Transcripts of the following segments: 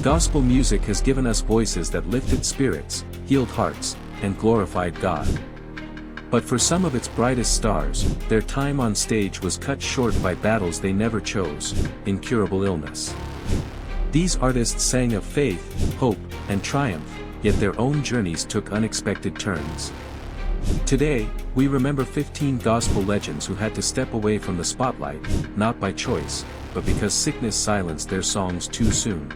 Gospel music has given us voices that lifted spirits, healed hearts, and glorified God. But for some of its brightest stars, their time on stage was cut short by battles they never chose, incurable illness. These artists sang of faith, hope, and triumph, yet their own journeys took unexpected turns. Today, we remember 15 gospel legends who had to step away from the spotlight, not by choice, but because sickness silenced their songs too soon.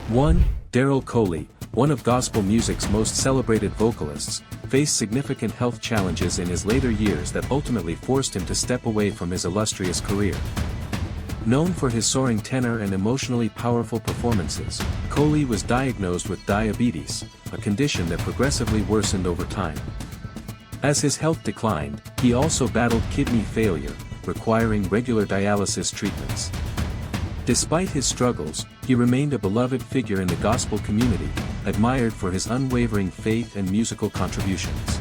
1. Darrell Coley, one of gospel music's most celebrated vocalists, faced significant health challenges in his later years that ultimately forced him to step away from his illustrious career. Known for his soaring tenor and emotionally powerful performances, Coley was diagnosed with diabetes, a condition that progressively worsened over time. As his health declined, he also battled kidney failure, requiring regular dialysis treatments. Despite his struggles, he remained a beloved figure in the gospel community, admired for his unwavering faith and musical contributions.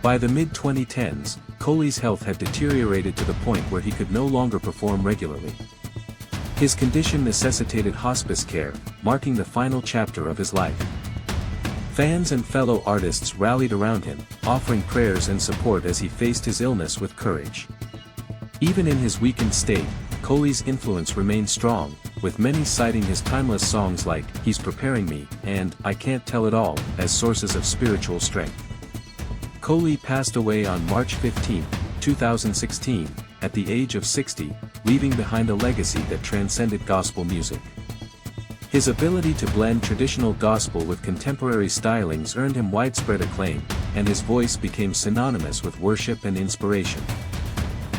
By the mid-2010s, Coley's health had deteriorated to the point where he could no longer perform regularly. His condition necessitated hospice care, marking the final chapter of his life. Fans and fellow artists rallied around him, offering prayers and support as he faced his illness with courage. Even in his weakened state, Coley's influence remained strong, with many citing his timeless songs like "He's Preparing Me" and "I Can't Tell It All" as sources of spiritual strength. Coley passed away on March 15, 2016, at the age of 60, leaving behind a legacy that transcended gospel music. His ability to blend traditional gospel with contemporary stylings earned him widespread acclaim, and his voice became synonymous with worship and inspiration.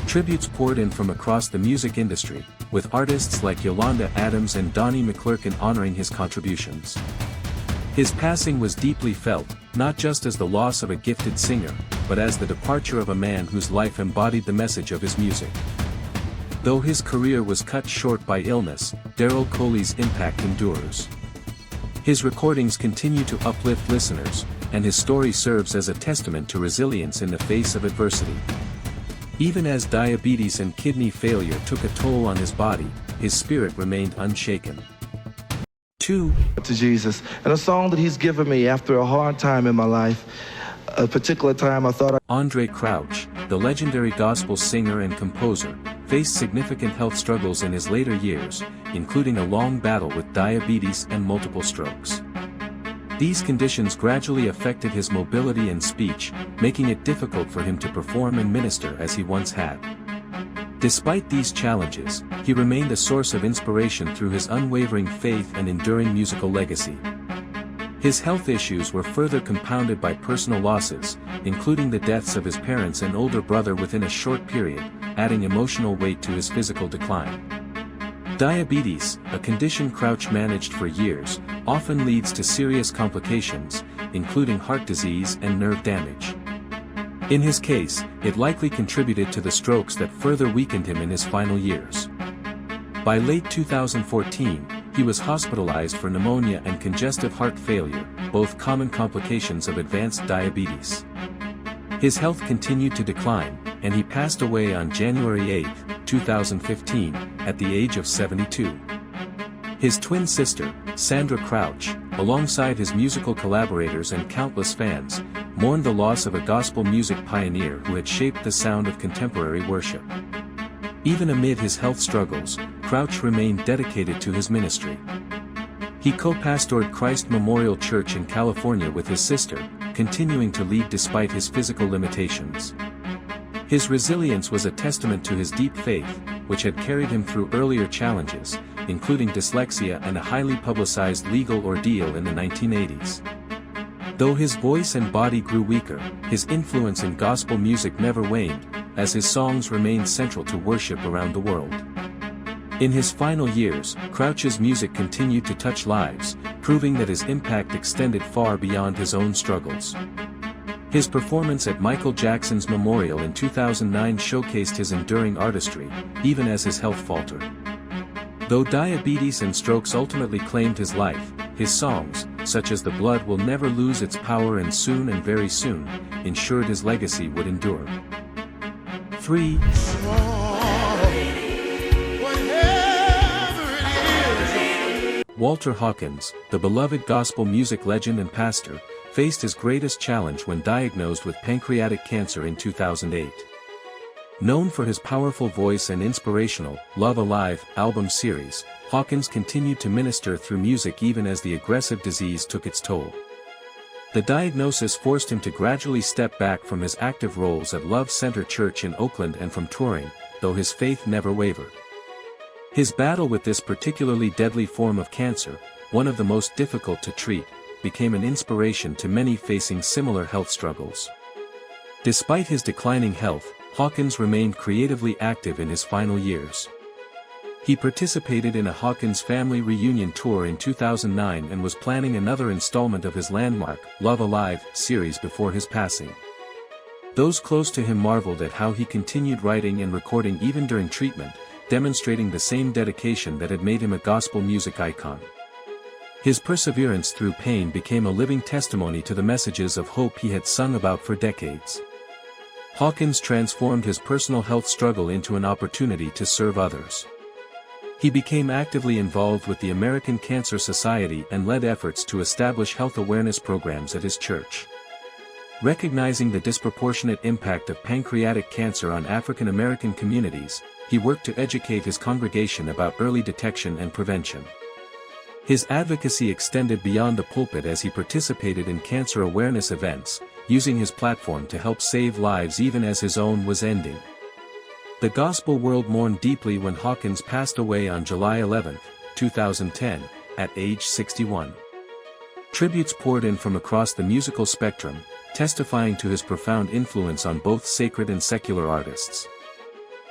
Tributes poured in from across the music industry, with artists like Yolanda Adams and Donnie McClurkin honoring his contributions. His passing was deeply felt, not just as the loss of a gifted singer, but as the departure of a man whose life embodied the message of his music. Though his career was cut short by illness, Darrell Coley's impact endures. His recordings continue to uplift listeners, and his story serves as a testament to resilience in the face of adversity. Even as diabetes and kidney failure took a toll on his body, his spirit remained unshaken. 2. To Jesus, and a song that he's given me after a hard time in my life, a particular time I thought Andraé Crouch, the legendary gospel singer and composer, faced significant health struggles in his later years, including a long battle with diabetes and multiple strokes. These conditions gradually affected his mobility and speech, making it difficult for him to perform and minister as he once had. Despite these challenges, he remained a source of inspiration through his unwavering faith and enduring musical legacy. His health issues were further compounded by personal losses, including the deaths of his parents and older brother within a short period, adding emotional weight to his physical decline. Diabetes, a condition Crouch managed for years, often leads to serious complications, including heart disease and nerve damage. In his case, it likely contributed to the strokes that further weakened him in his final years. By late 2014, he was hospitalized for pneumonia and congestive heart failure, both common complications of advanced diabetes. His health continued to decline, and he passed away on January 8, 2015, at the age of 72. His twin sister, Sandra Crouch, alongside his musical collaborators and countless fans, mourned the loss of a gospel music pioneer who had shaped the sound of contemporary worship. Even amid his health struggles, Crouch remained dedicated to his ministry. He co-pastored Christ Memorial Church in California with his sister, continuing to lead despite his physical limitations. His resilience was a testament to his deep faith, which had carried him through earlier challenges, including dyslexia and a highly publicized legal ordeal in the 1980s. Though his voice and body grew weaker, his influence in gospel music never waned, as his songs remained central to worship around the world. In his final years, Crouch's music continued to touch lives, proving that his impact extended far beyond his own struggles. His performance at Michael Jackson's memorial in 2009 showcased his enduring artistry, even as his health faltered. Though diabetes and strokes ultimately claimed his life, his songs, such as "The Blood Will Never Lose Its Power" and "Soon and Very Soon," ensured his legacy would endure. 3. Walter Hawkins, the beloved gospel music legend and pastor, faced his greatest challenge when diagnosed with pancreatic cancer in 2008. Known for his powerful voice and inspirational Love Alive album series, Hawkins continued to minister through music even as the aggressive disease took its toll. The diagnosis forced him to gradually step back from his active roles at Love Center Church in Oakland and from touring, though his faith never wavered. His battle with this particularly deadly form of cancer, one of the most difficult to treat, became an inspiration to many facing similar health struggles. Despite his declining health, Hawkins remained creatively active in his final years. He participated in a Hawkins family reunion tour in 2009 and was planning another installment of his landmark, Love Alive, series before his passing. Those close to him marveled at how he continued writing and recording even during treatment, demonstrating the same dedication that had made him a gospel music icon. His perseverance through pain became a living testimony to the messages of hope he had sung about for decades. Hawkins transformed his personal health struggle into an opportunity to serve others. He became actively involved with the American Cancer Society and led efforts to establish health awareness programs at his church. Recognizing the disproportionate impact of pancreatic cancer on African American communities, he worked to educate his congregation about early detection and prevention. His advocacy extended beyond the pulpit as he participated in cancer awareness events, using his platform to help save lives even as his own was ending. The gospel world mourned deeply when Hawkins passed away on July 11, 2010, at age 61. Tributes poured in from across the musical spectrum, testifying to his profound influence on both sacred and secular artists.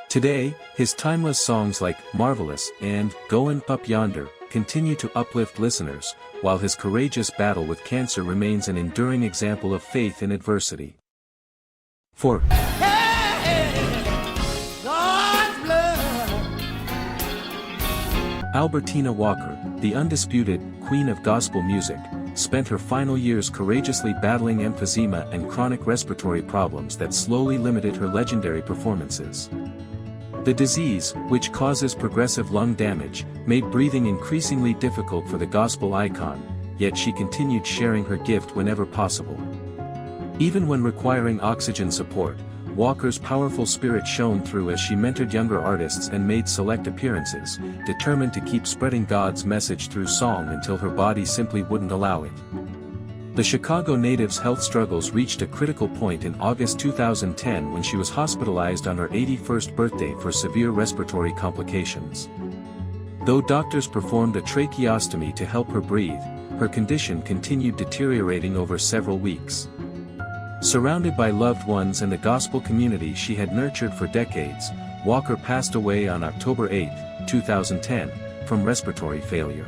Today, his timeless songs like Marvelous and Goin' Up Yonder continue to uplift listeners, while his courageous battle with cancer remains an enduring example of faith in adversity. 4. Albertina Walker, the undisputed queen of gospel music, spent her final years courageously battling emphysema and chronic respiratory problems that slowly limited her legendary performances. The disease, which causes progressive lung damage, made breathing increasingly difficult for the gospel icon, yet she continued sharing her gift whenever possible. Even when requiring oxygen support, Walker's powerful spirit shone through as she mentored younger artists and made select appearances, determined to keep spreading God's message through song until her body simply wouldn't allow it. The Chicago native's health struggles reached a critical point in August 2010 when she was hospitalized on her 81st birthday for severe respiratory complications. Though doctors performed a tracheostomy to help her breathe, her condition continued deteriorating over several weeks. Surrounded by loved ones and the gospel community she had nurtured for decades, Walker passed away on October 8, 2010, from respiratory failure.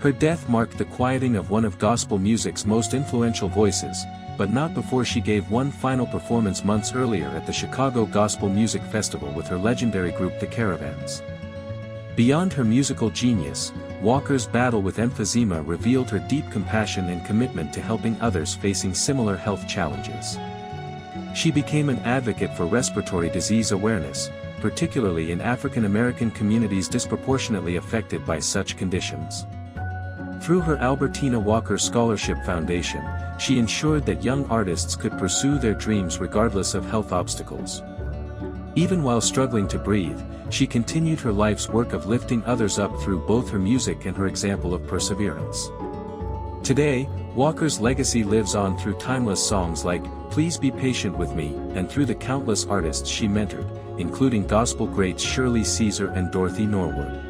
Her death marked the quieting of one of gospel music's most influential voices, but not before she gave one final performance months earlier at the Chicago Gospel Music Festival with her legendary group The Caravans. Beyond her musical genius, Walker's battle with emphysema revealed her deep compassion and commitment to helping others facing similar health challenges. She became an advocate for respiratory disease awareness, particularly in African American communities disproportionately affected by such conditions. Through her Albertina Walker Scholarship Foundation, she ensured that young artists could pursue their dreams regardless of health obstacles. Even while struggling to breathe, she continued her life's work of lifting others up through both her music and her example of perseverance. Today, Walker's legacy lives on through timeless songs like Please Be Patient With Me and through the countless artists she mentored, including gospel greats Shirley Caesar and Dorothy Norwood.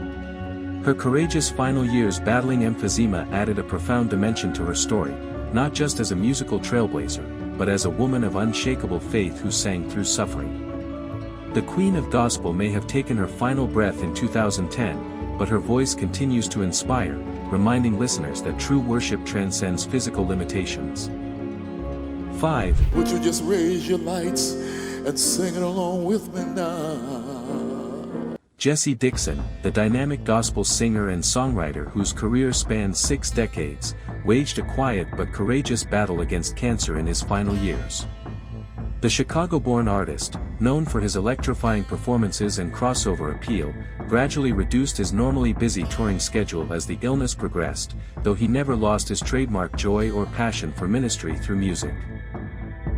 Her courageous final years battling emphysema added a profound dimension to her story, not just as a musical trailblazer, but as a woman of unshakable faith who sang through suffering. The Queen of Gospel may have taken her final breath in 2010, but her voice continues to inspire, reminding listeners that true worship transcends physical limitations. 5. Would you just raise your lights and sing it along with me now? Jesse Dixon, the dynamic gospel singer and songwriter whose career spanned 6 decades, waged a quiet but courageous battle against cancer in his final years. The Chicago-born artist, known for his electrifying performances and crossover appeal, gradually reduced his normally busy touring schedule as the illness progressed, though he never lost his trademark joy or passion for ministry through music.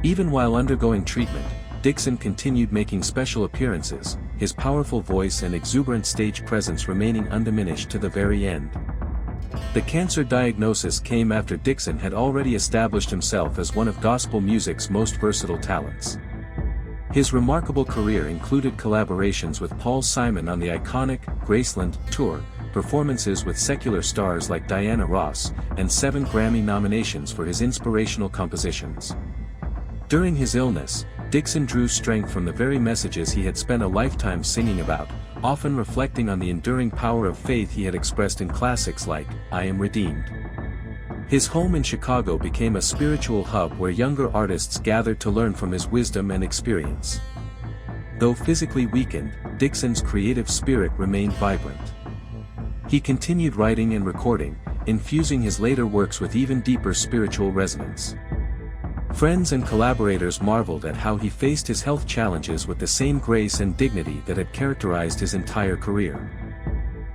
Even while undergoing treatment, Dixon continued making special appearances, his powerful voice and exuberant stage presence remaining undiminished to the very end. The cancer diagnosis came after Dixon had already established himself as one of gospel music's most versatile talents. His remarkable career included collaborations with Paul Simon on the iconic Graceland tour, performances with secular stars like Diana Ross, and 7 Grammy nominations for his inspirational compositions. During his illness, Dixon drew strength from the very messages he had spent a lifetime singing about, often reflecting on the enduring power of faith he had expressed in classics like, I Am Redeemed. His home in Chicago became a spiritual hub where younger artists gathered to learn from his wisdom and experience. Though physically weakened, Dixon's creative spirit remained vibrant. He continued writing and recording, infusing his later works with even deeper spiritual resonance. Friends and collaborators marveled at how he faced his health challenges with the same grace and dignity that had characterized his entire career.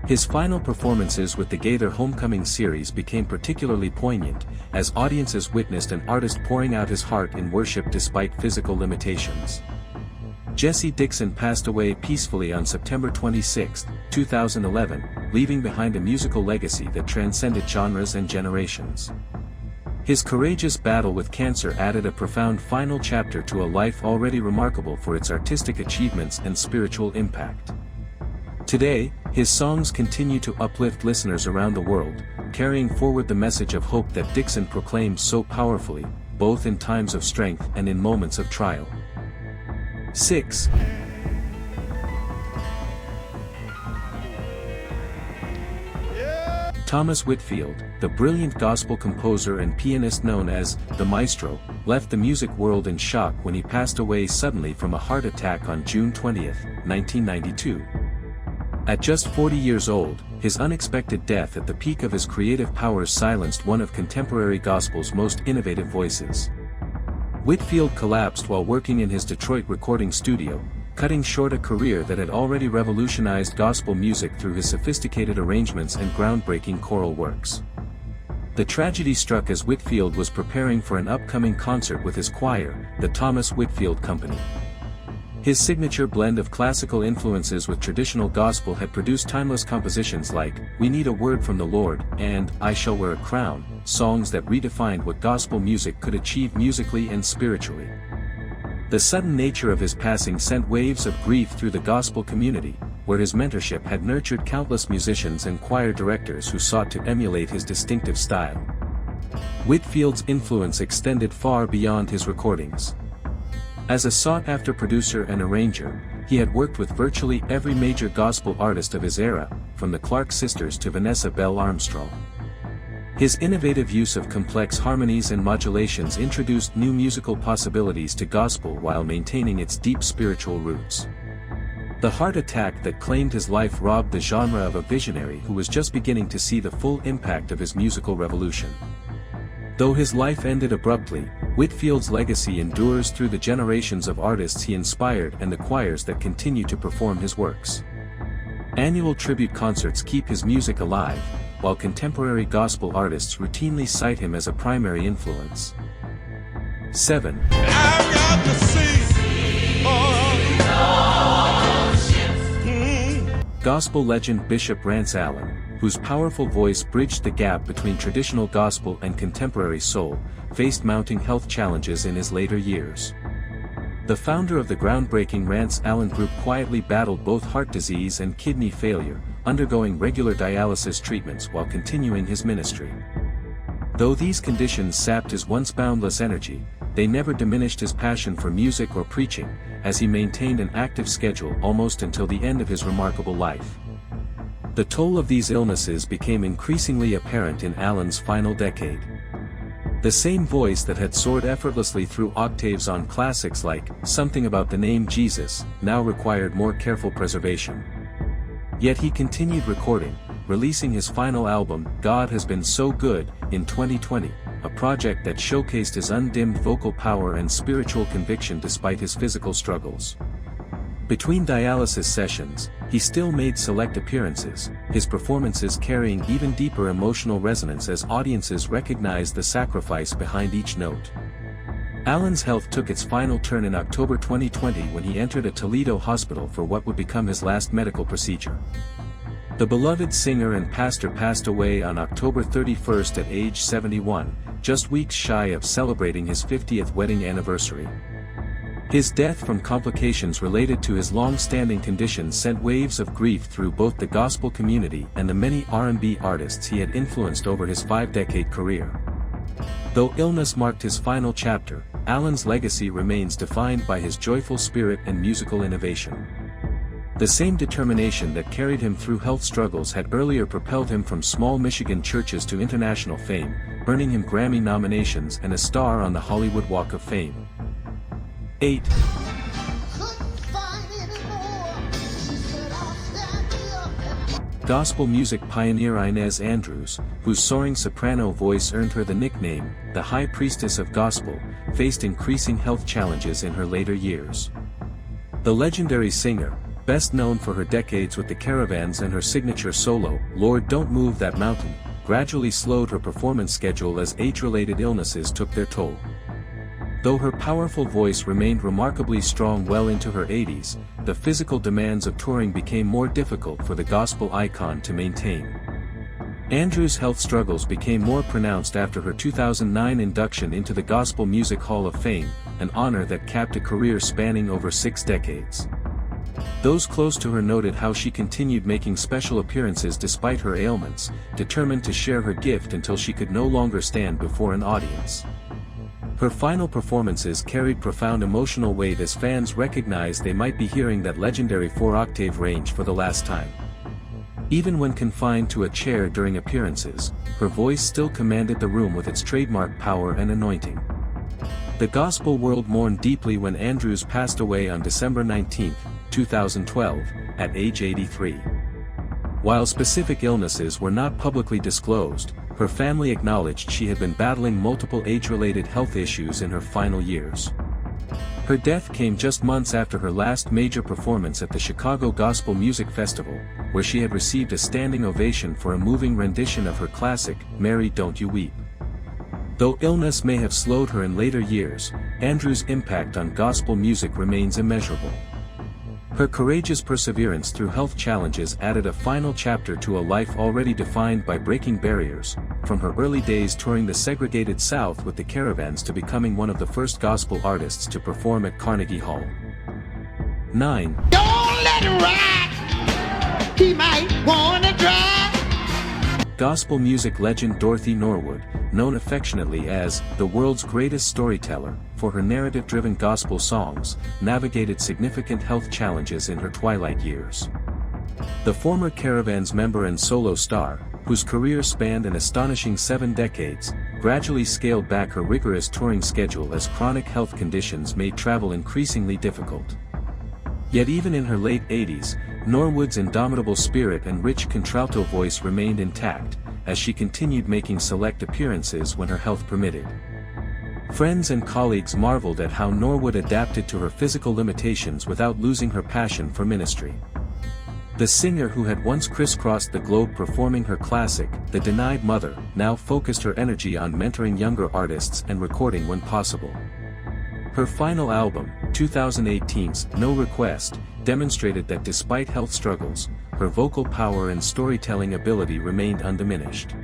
His final performances with the Gaither Homecoming series became particularly poignant, as audiences witnessed an artist pouring out his heart in worship despite physical limitations. Jesse Dixon passed away peacefully on September 26, 2011, leaving behind a musical legacy that transcended genres and generations. His courageous battle with cancer added a profound final chapter to a life already remarkable for its artistic achievements and spiritual impact. Today, his songs continue to uplift listeners around the world, carrying forward the message of hope that Dixon proclaimed so powerfully, both in times of strength and in moments of trial. 6. Thomas Whitfield, the brilliant gospel composer and pianist known as the Maestro, left the music world in shock when he passed away suddenly from a heart attack on June 20, 1992. At just 40 years old, his unexpected death at the peak of his creative powers silenced one of contemporary gospel's most innovative voices. Whitfield collapsed while working in his Detroit recording studio, cutting short a career that had already revolutionized gospel music through his sophisticated arrangements and groundbreaking choral works. The tragedy struck as Whitfield was preparing for an upcoming concert with his choir, the Thomas Whitfield Company. His signature blend of classical influences with traditional gospel had produced timeless compositions like, We Need a Word from the Lord, and, I Shall Wear a Crown, songs that redefined what gospel music could achieve musically and spiritually. The sudden nature of his passing sent waves of grief through the gospel community, where his mentorship had nurtured countless musicians and choir directors who sought to emulate his distinctive style. Whitfield's influence extended far beyond his recordings. As a sought-after producer and arranger, he had worked with virtually every major gospel artist of his era, from the Clark sisters to Vanessa Bell Armstrong. His innovative use of complex harmonies and modulations introduced new musical possibilities to gospel while maintaining its deep spiritual roots. The heart attack that claimed his life robbed the genre of a visionary who was just beginning to see the full impact of his musical revolution. Though his life ended abruptly, Whitfield's legacy endures through the generations of artists he inspired and the choirs that continue to perform his works. Annual tribute concerts keep his music alive, while contemporary gospel artists routinely cite him as a primary influence. 7. Gospel legend Bishop Rance Allen, whose powerful voice bridged the gap between traditional gospel and contemporary soul, faced mounting health challenges in his later years. The founder of the groundbreaking Rance Allen Group quietly battled both heart disease and kidney failure, undergoing regular dialysis treatments while continuing his ministry. Though these conditions sapped his once boundless energy, they never diminished his passion for music or preaching, as he maintained an active schedule almost until the end of his remarkable life. The toll of these illnesses became increasingly apparent in Allen's final decade. The same voice that had soared effortlessly through octaves on classics like Something About the Name Jesus now required more careful preservation. Yet he continued recording, releasing his final album, God Has Been So Good, in 2020, a project that showcased his undimmed vocal power and spiritual conviction despite his physical struggles. Between dialysis sessions, he still made select appearances, his performances carrying even deeper emotional resonance as audiences recognized the sacrifice behind each note. Alan's health took its final turn in October 2020 when he entered a Toledo hospital for what would become his last medical procedure. The beloved singer and pastor passed away on October 31st at age 71, just weeks shy of celebrating his 50th wedding anniversary. His death from complications related to his long-standing condition sent waves of grief through both the gospel community and the many R&B artists he had influenced over his 5-decade career. Though illness marked his final chapter, Alan's legacy remains defined by his joyful spirit and musical innovation. The same determination that carried him through health struggles had earlier propelled him from small Michigan churches to international fame, earning him Grammy nominations and a star on the Hollywood Walk of Fame. 8. Gospel music pioneer Ines Andrews, whose soaring soprano voice earned her the nickname, the High Priestess of Gospel, faced increasing health challenges in her later years. The legendary singer, best known for her decades with the Caravans and her signature solo, Lord Don't Move That Mountain, gradually slowed her performance schedule as age-related illnesses took their toll. Though her powerful voice remained remarkably strong well into her 80s, the physical demands of touring became more difficult for the gospel icon to maintain. Andrews' health struggles became more pronounced after her 2009 induction into the Gospel Music Hall of Fame, an honor that capped a career spanning over 6 decades. Those close to her noted how she continued making special appearances despite her ailments, determined to share her gift until she could no longer stand before an audience. Her final performances carried profound emotional weight as fans recognized they might be hearing that legendary 4-octave range for the last time. Even when confined to a chair during appearances, her voice still commanded the room with its trademark power and anointing. The gospel world mourned deeply when Andrews passed away on December 19, 2012, at age 83. While specific illnesses were not publicly disclosed, her family acknowledged she had been battling multiple age-related health issues in her final years. Her death came just months after her last major performance at the Chicago Gospel Music Festival, where she had received a standing ovation for a moving rendition of her classic, Mary Don't You Weep. Though illness may have slowed her in later years, Andrews' impact on gospel music remains immeasurable. Her courageous perseverance through health challenges added a final chapter to a life already defined by breaking barriers, from her early days touring the segregated South with the Caravans to becoming one of the first gospel artists to perform at Carnegie Hall. 9. Don't let him ride, he might wanna drive. Gospel music legend Dorothy Norwood, known affectionately as the world's greatest storyteller, for her narrative-driven gospel songs, navigated significant health challenges in her twilight years. The former Caravans member and solo star, whose career spanned an astonishing 7 decades, gradually scaled back her rigorous touring schedule as chronic health conditions made travel increasingly difficult. Yet even in her late 80s, Norwood's indomitable spirit and rich contralto voice remained intact, as she continued making select appearances when her health permitted. Friends and colleagues marveled at how Norwood adapted to her physical limitations without losing her passion for ministry. The singer who had once crisscrossed the globe performing her classic, The Denied Mother, now focused her energy on mentoring younger artists and recording when possible. Her final album, 2018's No Request, demonstrated that despite health struggles, her vocal power and storytelling ability remained undiminished.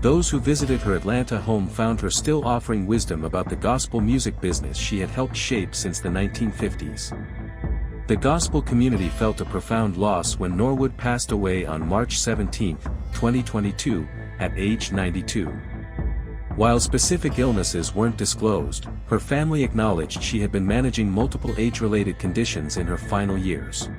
Those who visited her Atlanta home found her still offering wisdom about the gospel music business she had helped shape since the 1950s. The gospel community felt a profound loss when Norwood passed away on March 17, 2022, at age 92. While specific illnesses weren't disclosed, her family acknowledged she had been managing multiple age-related conditions in her final years.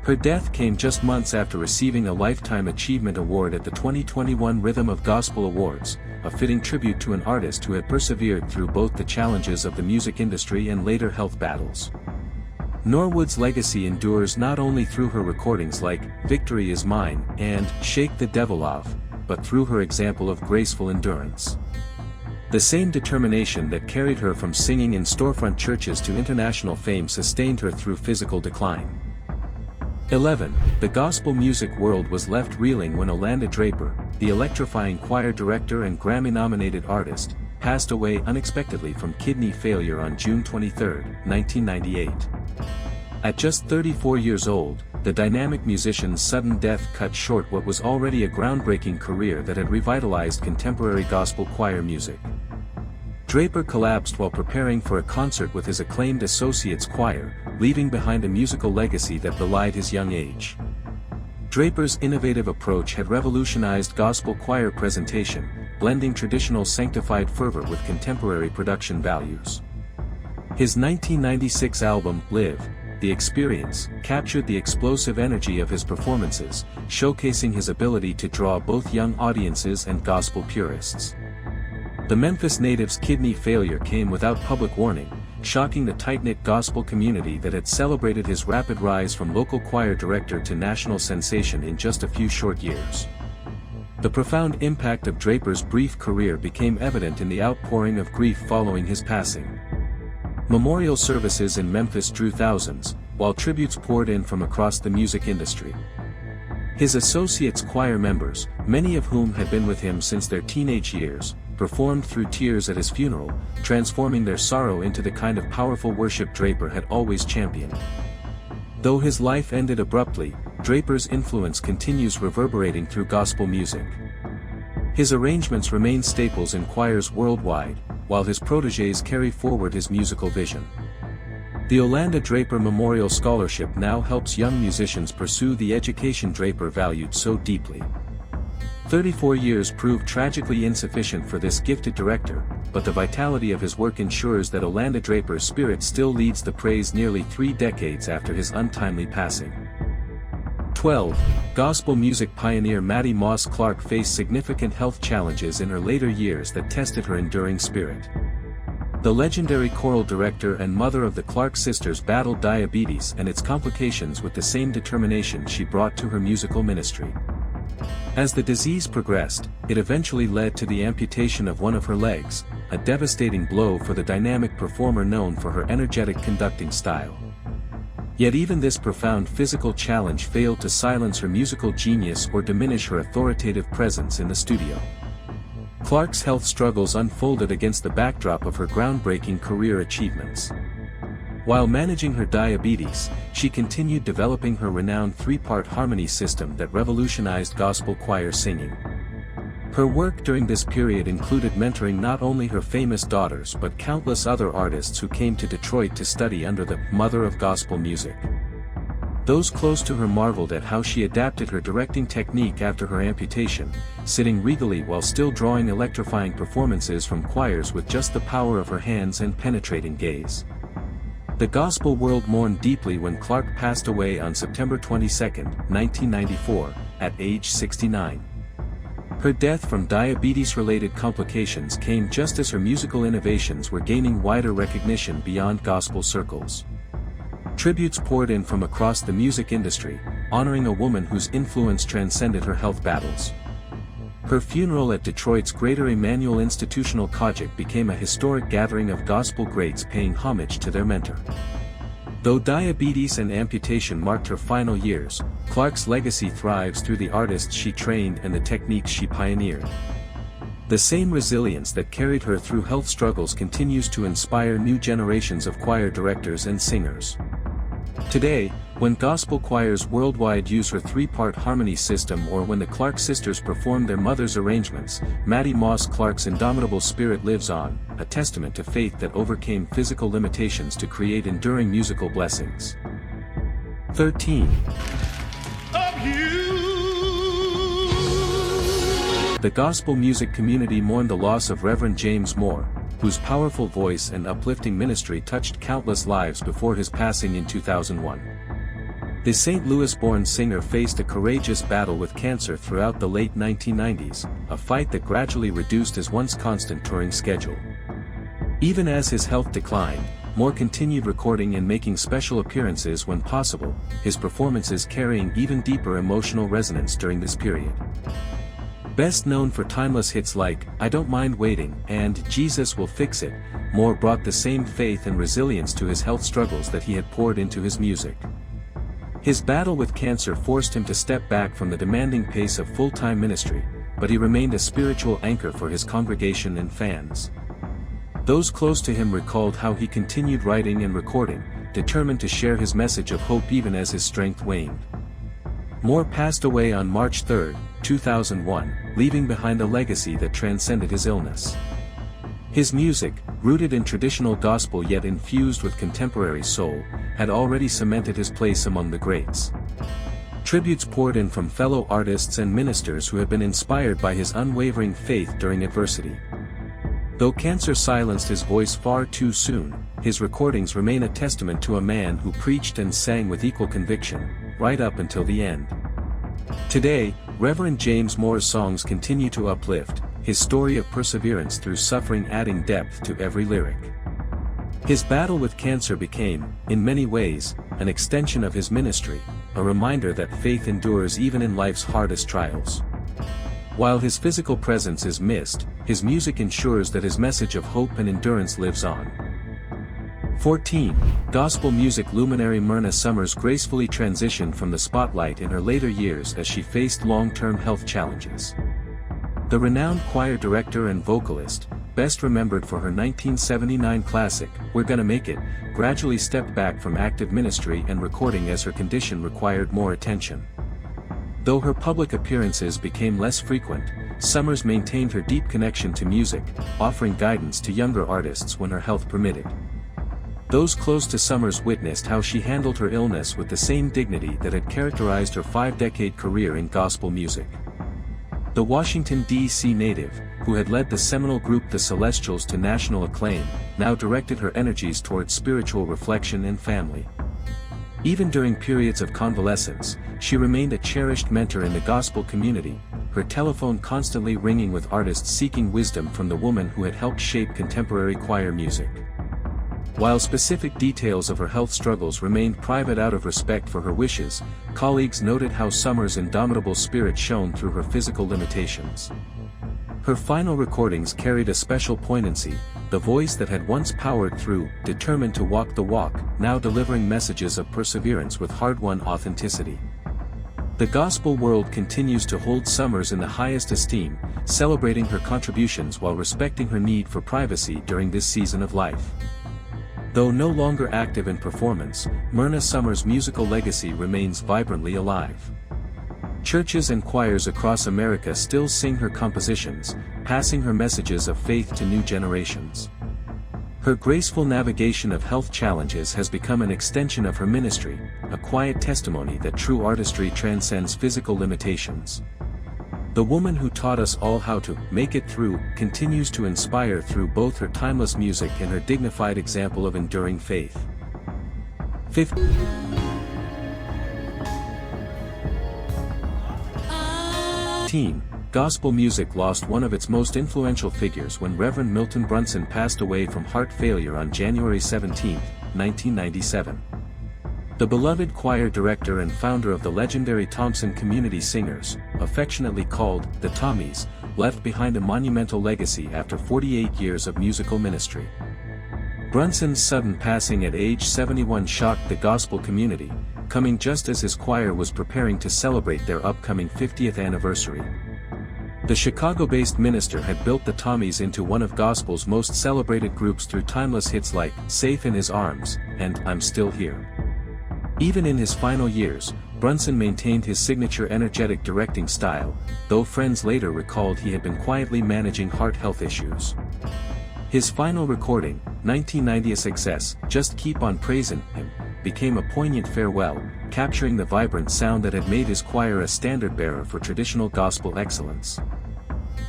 Her death came just months after receiving a Lifetime Achievement Award at the 2021 Rhythm of Gospel Awards, a fitting tribute to an artist who had persevered through both the challenges of the music industry and later health battles. Norwood's legacy endures not only through her recordings like Victory Is Mine and Shake the Devil Off, but through her example of graceful endurance. The same determination that carried her from singing in storefront churches to international fame sustained her through physical decline. 11. The gospel music world was left reeling when Oanda Draper, the electrifying choir director and Grammy-nominated artist, passed away unexpectedly from kidney failure on June 23, 1998. At just 34 years old, the dynamic musician's sudden death cut short what was already a groundbreaking career that had revitalized contemporary gospel choir music. Draper collapsed while preparing for a concert with his acclaimed Associates Choir, leaving behind a musical legacy that belied his young age. Draper's innovative approach had revolutionized gospel choir presentation, blending traditional sanctified fervor with contemporary production values. His 1996 album, Live, The Experience, captured the explosive energy of his performances, showcasing his ability to draw both young audiences and gospel purists. The Memphis native's kidney failure came without public warning, shocking the tight-knit gospel community that had celebrated his rapid rise from local choir director to national sensation in just a few short years. The profound impact of Draper's brief career became evident in the outpouring of grief following his passing. Memorial services in Memphis drew thousands, while tributes poured in from across the music industry. His Associates Choir members, many of whom had been with him since their teenage years, performed through tears at his funeral, transforming their sorrow into the kind of powerful worship Draper had always championed. Though his life ended abruptly, Draper's influence continues reverberating through gospel music. His arrangements remain staples in choirs worldwide, while his protégés carry forward his musical vision. The Oanda Draper Memorial Scholarship now helps young musicians pursue the education Draper valued so deeply. 34 years proved tragically insufficient for this gifted director, but the vitality of his work ensures that Oanda Draper's spirit still leads the praise nearly 3 decades after his untimely passing. 12. Gospel music pioneer Mattie Moss Clark faced significant health challenges in her later years that tested her enduring spirit. The legendary choral director and mother of the Clark sisters battled diabetes and its complications with the same determination she brought to her musical ministry. As the disease progressed, it eventually led to the amputation of one of her legs, a devastating blow for the dynamic performer known for her energetic conducting style. Yet even this profound physical challenge failed to silence her musical genius or diminish her authoritative presence in the studio. Clark's health struggles unfolded against the backdrop of her groundbreaking career achievements. While managing her diabetes, she continued developing her renowned 3-part harmony system that revolutionized gospel choir singing. Her work during this period included mentoring not only her famous daughters but countless other artists who came to Detroit to study under the mother of gospel music. Those close to her marveled at how she adapted her directing technique after her amputation, sitting regally while still drawing electrifying performances from choirs with just the power of her hands and penetrating gaze. The gospel world mourned deeply when Clark passed away on September 22, 1994, at age 69. Her death from diabetes-related complications came just as her musical innovations were gaining wider recognition beyond gospel circles. Tributes poured in from across the music industry, honoring a woman whose influence transcended her health battles. Her funeral at Detroit's Greater Emmanuel Institutional College became a historic gathering of gospel greats paying homage to their mentor. Though diabetes and amputation marked her final years, Clark's legacy thrives through the artists she trained and the techniques she pioneered. The same resilience that carried her through health struggles continues to inspire new generations of choir directors and singers. Today, when gospel choirs worldwide use her 3-part harmony system or when the Clark sisters perform their mother's arrangements, Mattie Moss Clark's indomitable spirit lives on, a testament to faith that overcame physical limitations to create enduring musical blessings. 13. The gospel music community mourned the loss of Reverend James Moore, whose powerful voice and uplifting ministry touched countless lives before his passing in 2001. The St. Louis-born singer faced a courageous battle with cancer throughout the late 1990s, a fight that gradually reduced his once constant touring schedule. Even as his health declined, Moore continued recording and making special appearances when possible, his performances carrying even deeper emotional resonance during this period. Best known for timeless hits like I Don't Mind Waiting and Jesus Will Fix It, Moore brought the same faith and resilience to his health struggles that he had poured into his music. His battle with cancer forced him to step back from the demanding pace of full-time ministry, but he remained a spiritual anchor for his congregation and fans. Those close to him recalled how he continued writing and recording, determined to share his message of hope even as his strength waned. Moore passed away on March 3, 2001, leaving behind a legacy that transcended his illness. His music, rooted in traditional gospel yet infused with contemporary soul, had already cemented his place among the greats. Tributes poured in from fellow artists and ministers who had been inspired by his unwavering faith during adversity. Though cancer silenced his voice far too soon, his recordings remain a testament to a man who preached and sang with equal conviction, right up until the end. Today, Reverend James Moore's songs continue to uplift, his story of perseverance through suffering adding depth to every lyric. His battle with cancer became, in many ways, an extension of his ministry, a reminder that faith endures even in life's hardest trials. While his physical presence is missed, his music ensures that his message of hope and endurance lives on. 14. Gospel music luminary Myrna Summers gracefully transitioned from the spotlight in her later years as she faced long-term health challenges. The renowned choir director and vocalist, best remembered for her 1979 classic, We're Gonna Make It, gradually stepped back from active ministry and recording as her condition required more attention. Though her public appearances became less frequent, Summers maintained her deep connection to music, offering guidance to younger artists when her health permitted. Those close to Summers witnessed how she handled her illness with the same dignity that had characterized her 5-decade career in gospel music. The Washington, D.C. native, who had led the seminal group The Celestials to national acclaim, now directed her energies towards spiritual reflection and family. Even during periods of convalescence, she remained a cherished mentor in the gospel community, her telephone constantly ringing with artists seeking wisdom from the woman who had helped shape contemporary choir music. While specific details of her health struggles remained private out of respect for her wishes, colleagues noted how Summers' indomitable spirit shone through her physical limitations. Her final recordings carried a special poignancy, the voice that had once powered through, determined to walk the walk, now delivering messages of perseverance with hard-won authenticity. The gospel world continues to hold Summers in the highest esteem, celebrating her contributions while respecting her need for privacy during this season of life. Though no longer active in performance, Myrna Summers' musical legacy remains vibrantly alive. Churches and choirs across America still sing her compositions, passing her messages of faith to new generations. Her graceful navigation of health challenges has become an extension of her ministry, a quiet testimony that true artistry transcends physical limitations. The woman who taught us all how to make it through continues to inspire through both her timeless music and her dignified example of enduring faith. 15. Gospel music lost one of its most influential figures when Reverend Milton Brunson passed away from heart failure on January 17, 1997. The beloved choir director and founder of the legendary Thompson Community Singers, affectionately called the Tommies, left behind a monumental legacy after 48 years of musical ministry. Brunson's sudden passing at age 71 shocked the gospel community, coming just as his choir was preparing to celebrate their upcoming 50th anniversary. The Chicago-based minister had built the Tommies into one of gospel's most celebrated groups through timeless hits like Safe in His Arms and I'm Still Here. Even in his final years, Brunson maintained his signature energetic directing style, though friends later recalled he had been quietly managing heart health issues. His final recording, 1990's success, Just Keep on Praising Him, became a poignant farewell, capturing the vibrant sound that had made his choir a standard-bearer for traditional gospel excellence.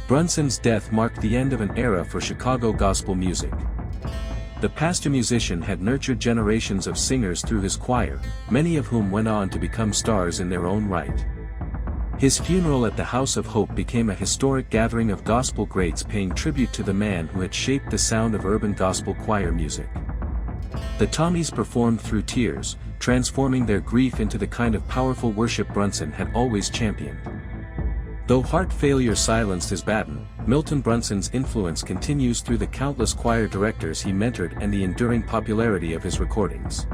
Brunson's death marked the end of an era for Chicago gospel music. The pastor musician had nurtured generations of singers through his choir, many of whom went on to become stars in their own right. His funeral at the House of Hope became a historic gathering of gospel greats paying tribute to the man who had shaped the sound of urban gospel choir music. The Tommies performed through tears, transforming their grief into the kind of powerful worship Brunson had always championed. Though heart failure silenced his baton, Milton Brunson's influence continues through the countless choir directors he mentored and the enduring popularity of his recordings.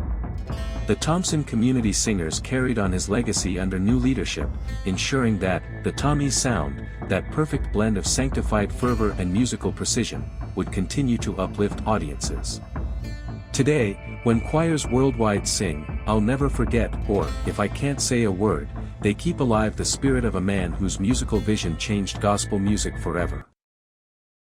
The Thompson Community Singers carried on his legacy under new leadership, ensuring that the Tommy sound, that perfect blend of sanctified fervor and musical precision, would continue to uplift audiences. Today, when choirs worldwide sing, "I'll Never Forget" or "If I Can't Say a Word," they keep alive the spirit of a man whose musical vision changed gospel music forever.